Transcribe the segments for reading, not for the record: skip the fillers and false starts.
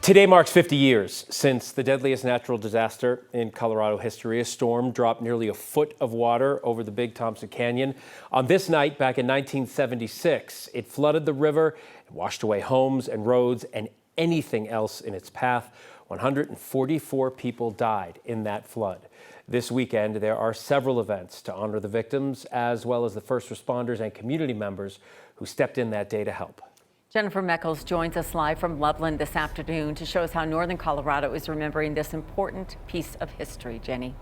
Today marks 50 years since the deadliest natural disaster in Colorado history. A storm dropped nearly a foot of water over the Big Thompson Canyon. On this night, back in 1976, it flooded the river, it washed away homes and roads and anything else in its path. 144 people died in that flood. This weekend, there are several events to honor the victims, as well as the first responders and community members who stepped in that day to help. Jennifer Meckles joins us live from Loveland this afternoon to show us how northern Colorado is remembering this important piece of history. Jenny.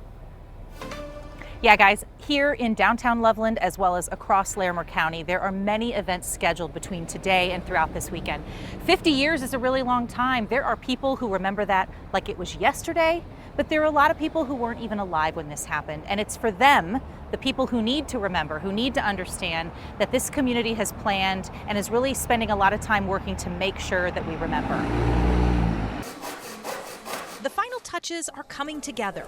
Yeah, guys, here in downtown Loveland, as well as across Larimer County, there are many events scheduled between today and throughout this weekend. 50 years is a really long time. There are people who remember that like it was yesterday, but there are a lot of people who weren't even alive when this happened. And it's for them, the people who need to remember, who need to understand that this community has planned and is really spending a lot of time working to make sure that we remember. The final touches are coming together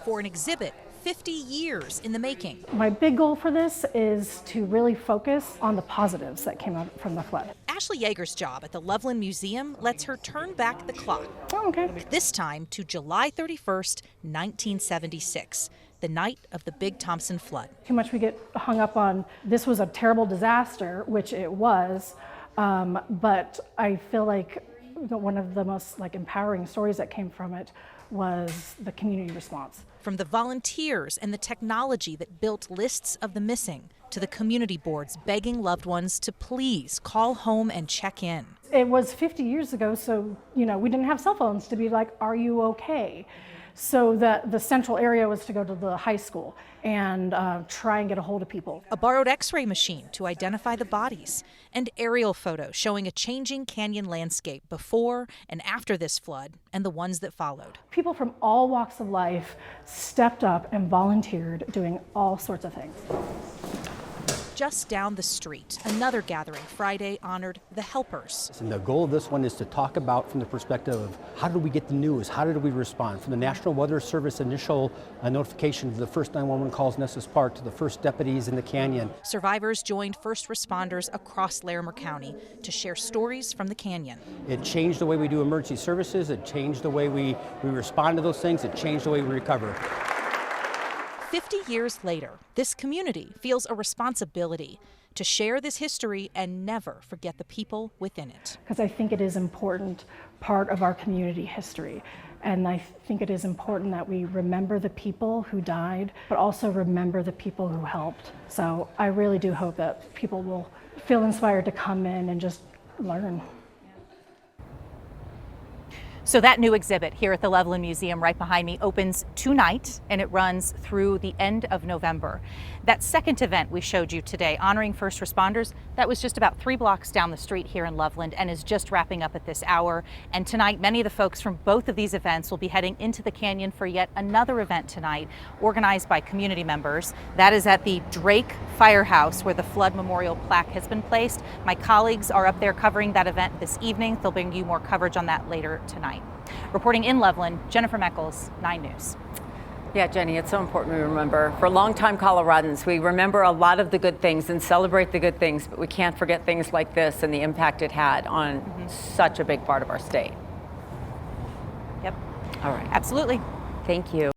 for an exhibit 50 years in the making. My big goal for this is to really focus on the positives that came out from the flood. Ashley Yeager's job at the Loveland Museum lets her turn back the clock. Oh, okay. This time to July 31st, 1976, the night of the Big Thompson Flood. Too much we get hung up on this was a terrible disaster, which it was, but I feel like one of the most empowering stories that came from it was the community response. From the volunteers and the technology that built lists of the missing to the community boards begging loved ones to please call home and check in. It was 50 years ago, so we didn't have cell phones to be like, are you okay? So the central area was to go to the high school and try and get a hold of people. A borrowed x-ray machine to identify the bodies, and aerial photos showing a changing canyon landscape before and after this flood and the ones that followed. People from all walks of life stepped up and volunteered, doing all sorts of things. Just down the street, another gathering Friday honored the helpers. And the goal of this one is to talk about from the perspective of how did we get the news, how did we respond, from the National Weather Service initial notification to the first 911 calls in Estes Park to the first deputies in the canyon. Survivors joined first responders across Larimer County to share stories from the canyon. It changed the way we do emergency services, it changed the way we respond to those things, it changed the way we recover. 50 years later, this community feels a responsibility to share this history and never forget the people within it. Because I think it is an important part of our community history. And I think it is important that we remember the people who died, but also remember the people who helped. So I really do hope that people will feel inspired to come in and just learn. So that new exhibit here at the Loveland Museum right behind me opens tonight and it runs through the end of November. That second event we showed you today, honoring first responders, that was just about 3 blocks down the street here in Loveland and is just wrapping up at this hour. And tonight, many of the folks from both of these events will be heading into the canyon for yet another event tonight, organized by community members. That is at the Drake Firehouse, where the flood memorial plaque has been placed. My colleagues are up there covering that event this evening. They'll bring you more coverage on that later tonight. Reporting in Loveland, Jennifer Meckles, 9 News. Yeah, Jenny, it's so important we remember. For longtime Coloradans, we remember a lot of the good things and celebrate the good things, but we can't forget things like this and the impact it had on such a big part of our state. Yep. All right. Absolutely. Thank you.